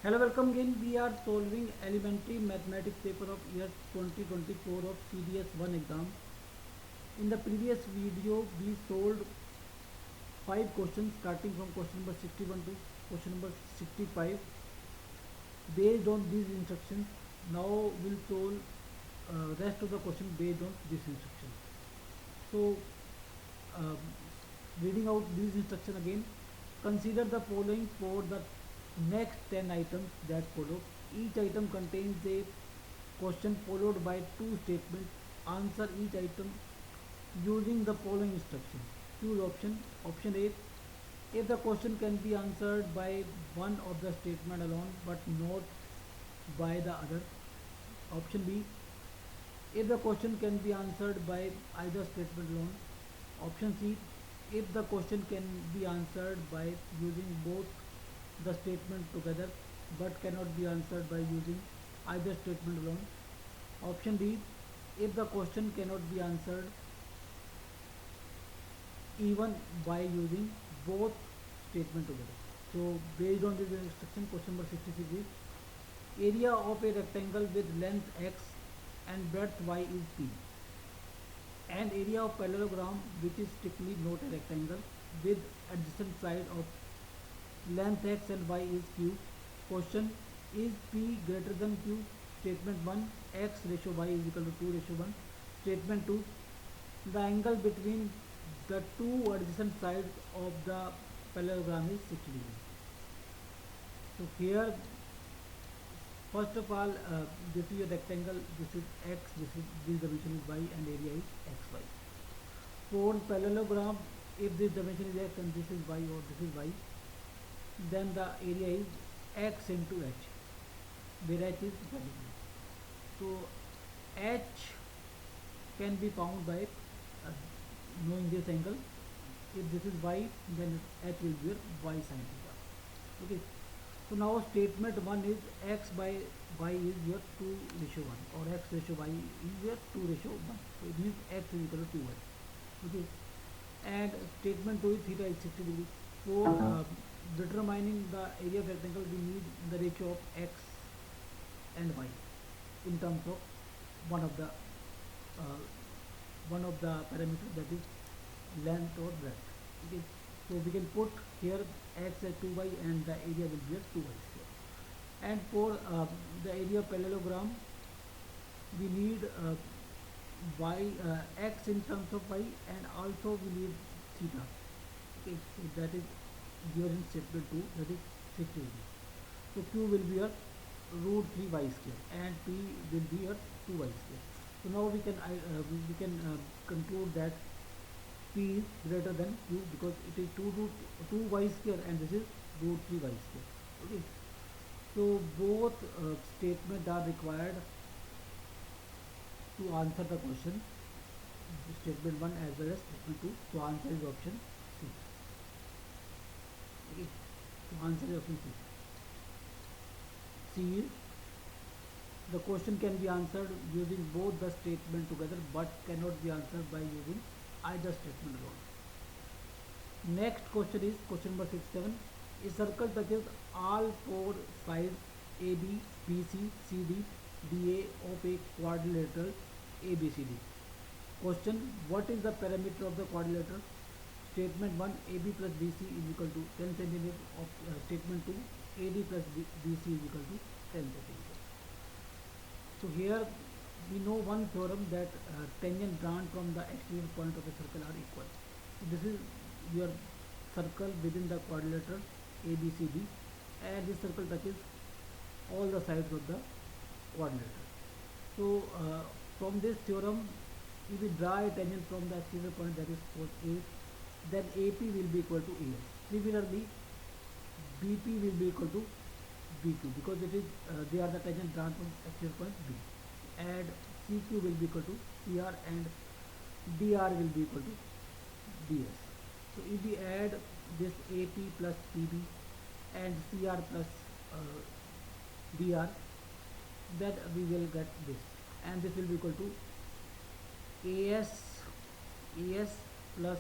Hello, welcome again. We are solving elementary mathematics paper of year 2024 of CDS 1 exam. In the previous video, we solved 5 questions starting from question number 61 to question number 65. Based on these instructions, now we'll solve rest of the question based on this instruction. So, um, reading out these instruction again, consider the following for the next 10 items that follow. Each item contains a question followed by two statements. Answer each item using the following instruction. Choose option. Option A. If the question can be answered by one of the statement alone but not by the other. Option B. If the question can be answered by either statement alone. Option C. If the question can be answered by using both the statement together but cannot be answered by using either statement alone. Option D. If the question cannot be answered even by using both statement together. So based on this instruction, question number 66 is area of a rectangle with length x and breadth y is p. An area of parallelogram which is strictly not a rectangle with adjacent side of length x and y is q. Question, is p greater than q? Statement 1, x ratio y is equal to 2 ratio 1. Statement 2, the angle between the two adjacent sides of the parallelogram is 60 degrees. So here, first of all, this is a rectangle, this is x, this dimension is y and area is xy. For parallelogram, if this dimension is x and this is y or this is y, then the area is x into h, where h is vertical. So h can be found by knowing this angle. If this is y, then h will be y sin theta. Okay. So now statement 1 is x by y is your 2 ratio 1 or x ratio y is your 2 ratio 1. So it means x is equal to 2y. Okay. And statement 2 is theta is 60 degrees. For determining the area of rectangle, we need the ratio of x and y in terms of one of the parameters, that is length or breadth. Okay. So we can put here x as 2y and the area will be as 2y square. And for the area of parallelogram, we need x in terms of y, and also we need theta. Okay, so that is given in statement 2, that is 60 degrees. So q will be a root 3y square and p will be a 2y square. So now we can conclude that p is greater than q because it is 2y square and this is root 3y square. Okay. So both statements are required to answer the question, statement 1 as well as statement 2. So answer is option C. Okay. So answer is option C. C is the question can be answered using both the statement together but cannot be answered by using either statement alone. Next question is question number 67. A circle touches all four sides AB, BC, CD, DA of a quadrilateral ABCD. Question, what is the parameter of the quadrilateral? Statement 1, AB plus BC is equal to 10 cm. Of statement 2, AD plus BC is equal to 10 cm. So here we know one theorem that tangent drawn from the exterior point of a circle are equal. So this is your circle within the quadrilateral ABCD, and this circle touches all the sides of the quadrilateral. So from this theorem, if we draw a tangent from the exterior point, that is point A, then AP will be equal to AS. Similarly, BP will be equal to BQ because it is they are the tangent drawn from exterior point B, and CQ will be equal to CR and DR will be equal to DS. So if we add this AP plus PB and CR plus DR, that we will get this, and this will be equal to AS plus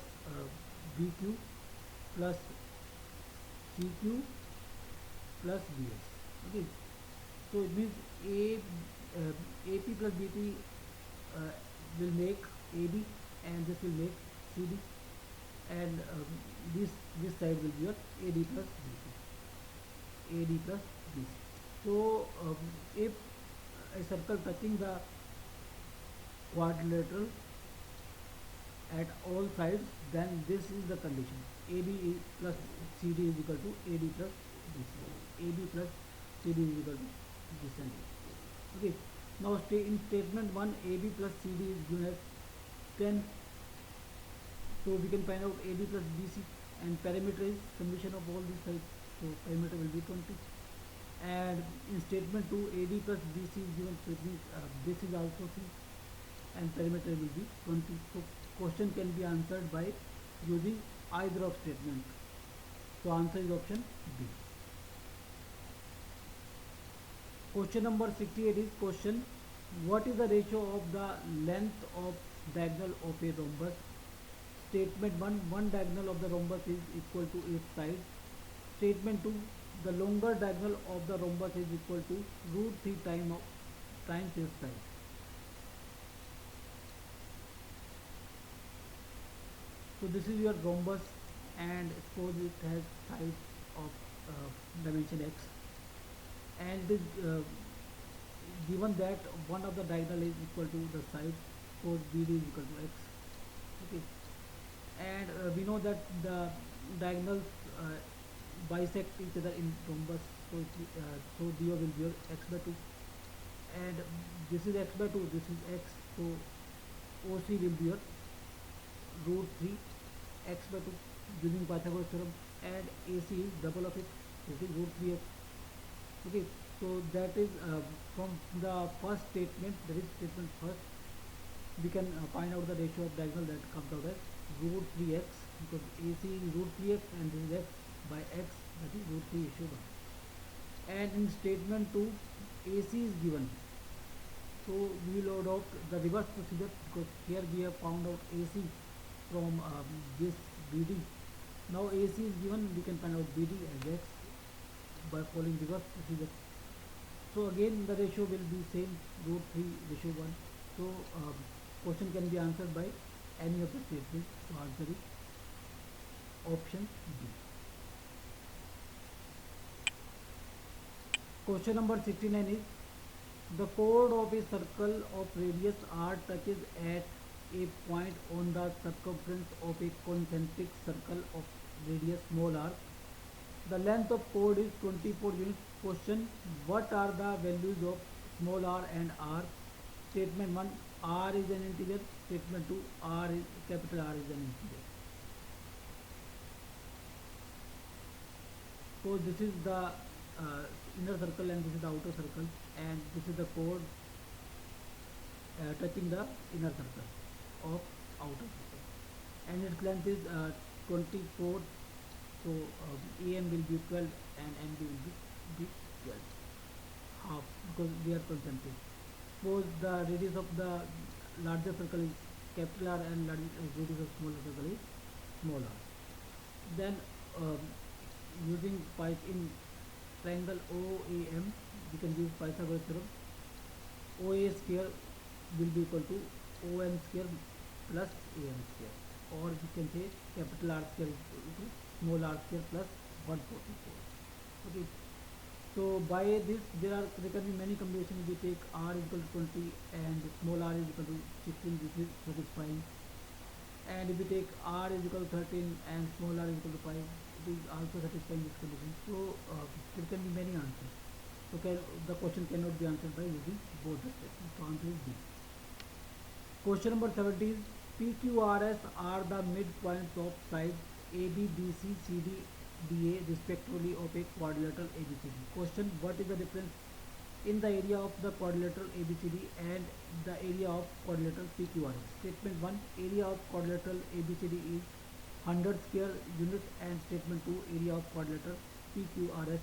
BQ plus CQ plus DS. Okay, so it means AP plus BT uh, will make AB, and this will make CD, and this side will be your AD plus BC, AD plus BC. So if a circle touching the quadrilateral at all sides, then this is the condition. AB plus CD is equal to AD plus BC. AB plus CD is equal to this and this. Okay. Now in statement 1, AB plus CD is given as 10. So we can find out AD plus BC, and perimeter is summation of all these sides. So perimeter will be 20. And in statement 2, AD plus BC is given, so it means this is also C, and perimeter will be 20. So question can be answered by using either of statement. So answer is option B. Question number 68 is question: what is the ratio of the length of diagonal of a rhombus? Statement 1, one diagonal of the rhombus is equal to its side. Statement 2, the longer diagonal of the rhombus is equal to root 3 times its side. So this is your rhombus, and suppose it has side of dimension x, and it is given that one of the diagonal is equal to the side, suppose BD is equal to x. Okay, and we know that the diagonals bisect each other in rhombus, so so DO will be your x by 2, and this is x by 2, this is x, so OC will be your root 3 x by 2 using Pythagoras theorem, and AC is double of it, this is root 3x. Okay, so that is from the first statement, that is statement first, we can find out the ratio of diagonal, that comes out as root 3x, because AC is root 3x and this is x by x, that is root 3 ratio 1. And in statement 2, AC is given, so we will adopt the reverse procedure, because here we have found out AC from this BD. Now AC is given, we can find out BD as x by following reverse procedure. So again the ratio will be same, root 3 ratio 1. So question can be answered by any of the statements. So answer is option B. Question number 69 is: the chord of a circle of radius r touches at a point on the circumference of a concentric circle of radius small r. The length of chord is 24 units. Question: what are the values of small r and r? Statement 1, r is an integer. Statement 2, capital R is an integer. So this is the inner circle and this is the outer circle, and this is the chord touching the inner circle of outer circle, and its length is 24. So AM will be 12 and MB will be 12, half, because they are concentric. Suppose the radius of the larger circle is capital R and radius of smaller circle is small r. Then using in triangle OAM, we can use Pythagoras theorem. OA square will be equal to OM square plus AM square, or we can say capital R square is equal to small r square plus 144. Okay, so by this there can be many combinations. We take r is equal to 20 and small r is equal to 16, this is satisfying. And if we take r is equal to 13 and small r is equal to 5, it is also satisfying this condition. So there can be many answers. So the question cannot be answered by using both the statements. So answer is B. Question number 70 is: PQRS are the midpoints of sides AB, BC, CD, DA respectively of a quadrilateral ABCD. Question: what is the difference in the area of the quadrilateral ABCD and the area of quadrilateral PQRS? Statement 1, area of quadrilateral ABCD is 100 square units, and statement 2, area of quadrilateral PQRS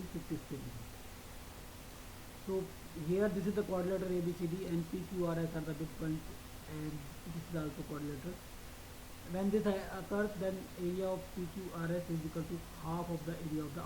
is 50 square units. So here this is the quadrilateral ABCD and PQRS are the midpoints, and this is also quadrilateral. When this occurs, then area of PQRS is equal to half of the area of the